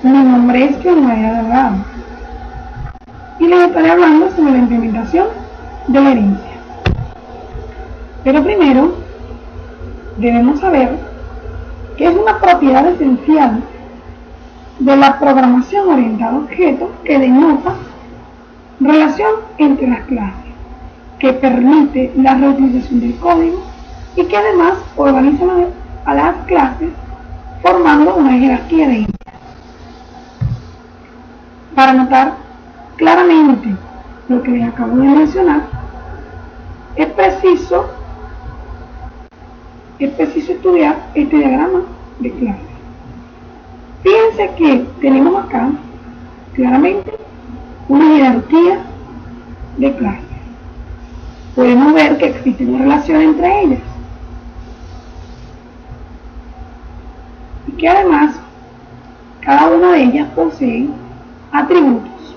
Mi nombre es John María Delgado y les estaré hablando sobre la implementación de la herencia. Pero primero debemos saber que es una propiedad esencial de la programación orientada a objetos que denota relación entre las clases, que permite la reutilización del código y que además organiza a las clases formando una jerarquía de ellas. Para notar claramente lo que les acabo de mencionar, es preciso estudiar este diagrama de clases. Fíjense que tenemos acá claramente una jerarquía de clases. Podemos ver que existe una relación entre ellas y que además cada una de ellas posee atributos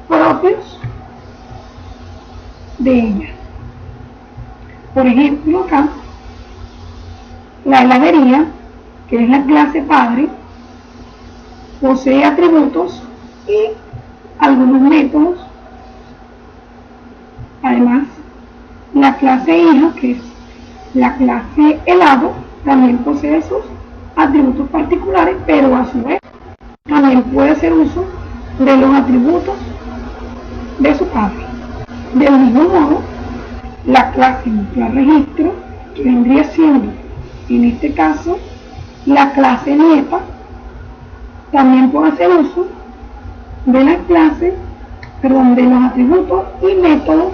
propios de ellas. Por ejemplo, acá la heladería, que es la clase padre, posee atributos y algunos métodos. Además, la clase hija, que es la clase helado, también posee sus atributos particulares, pero a su vez también puede hacer uso de los atributos de su padre. Del mismo modo, la clase nuclear registro, que vendría siendo en este caso la clase nieta, también puede hacer uso de la clase, de los atributos y métodos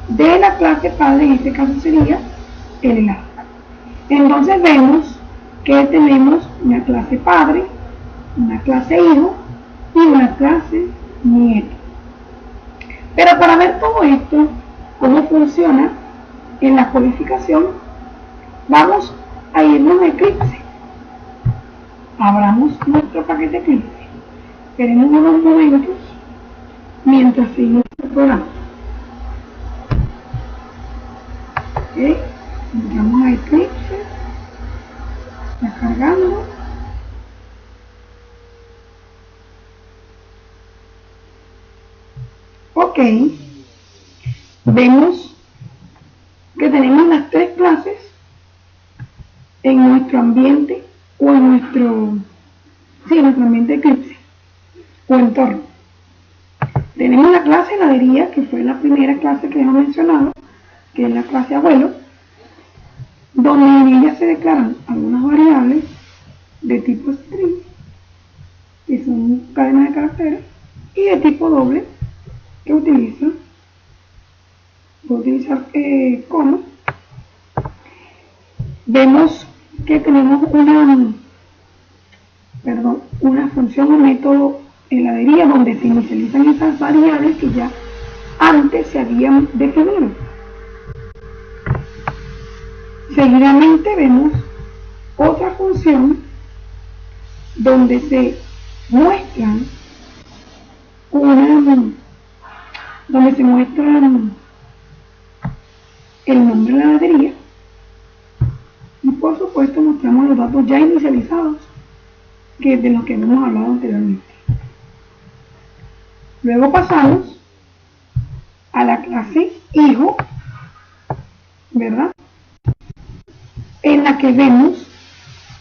de la clase padre, en este caso sería el helado. Entonces vemos que tenemos una clase padre, una clase hijo y una clase nieto. Pero para ver todo esto, cómo funciona en la codificación, vamos a irnos a Eclipse. Abramos nuestro paquete Eclipse. Esperemos unos momentos mientras seguimos el programa. Ok, entramos a Eclipse. Está cargando. Ok, vemos que tenemos las tres clases en nuestro ambiente o en nuestro ambiente Eclipse o entorno. Tenemos la clase heladería, que fue la primera clase que hemos mencionado, que es la clase abuelo, donde en ella se declaran algunas variables de tipo string, que son cadenas de caracteres, y de tipo doble, que puede utilizar comas. Vemos que tenemos una función o método heladería donde se inicializan esas variables que ya antes se habían definido. Seguidamente vemos otra función donde se muestran el nombre de la heladería y por supuesto mostramos los datos ya inicializados, que es de los que hemos hablado anteriormente. Luego pasamos a la clase hijo, ¿verdad? En la que vemos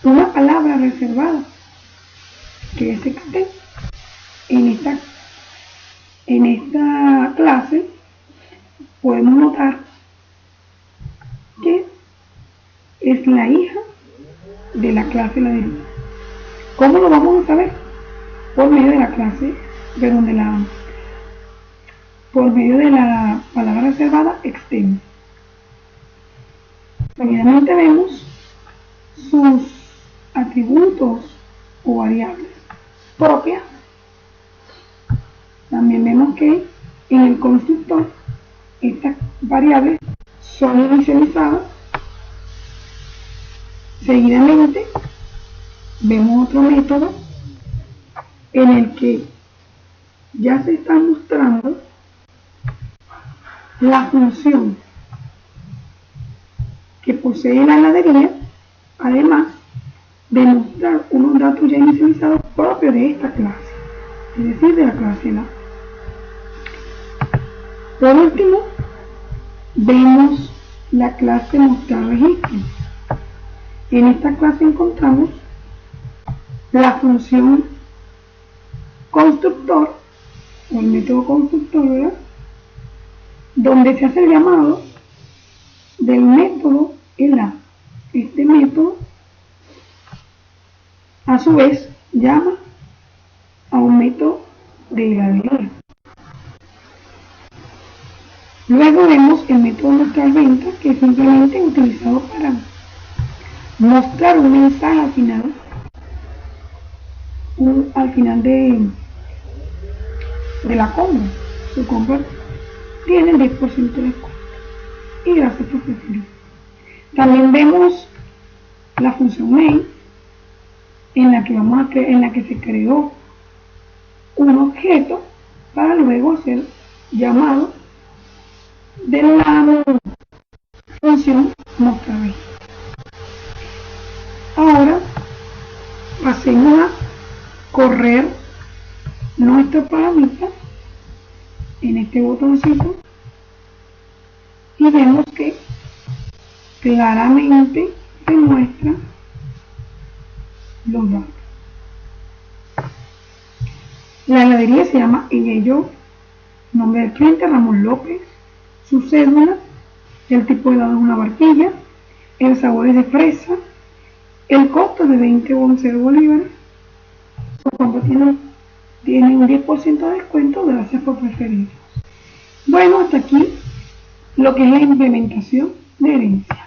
una palabra reservada, que es extend. En esta clase podemos notar que es la hija de la clase heladería. ¿Cómo lo vamos a saber? Por medio de la clase, por medio de la palabra reservada extend. Seguidamente vemos sus atributos o variables propias. También vemos que en el constructor estas variables son inicializadas. Seguidamente vemos otro método en el que ya se está mostrando la función que posee la heladería, además demostrar unos datos ya inicializados propios de esta clase, es decir, de la clase LA. Por último, vemos la clase mostrar registros. En esta clase encontramos la función constructor o el método constructor, ¿verdad?, donde se hace el llamado del método LA. Este método a su vez llama a un método de LA. Luego vemos el método mostrar venta, que es simplemente utilizado para mostrar un mensaje al final de la compra. Su compra tiene el 10% de descuento. Y gracias por preferir. También vemos la función main, en la que se creó un objeto para luego hacer llamado de la función mostrar registro. Ahora pasemos a correr nuestro programita en este botoncito y vemos que claramente se muestran los datos. La heladería se llama Ello, nombre del cliente Ramón López, su cédula, el tipo de helado es una barquilla, el sabor es de fresa, el costo es de 20 o 11 bolívares, su compra tiene un 10% de descuento, gracias por preferirnos. Bueno, hasta aquí lo que es la implementación de herencia.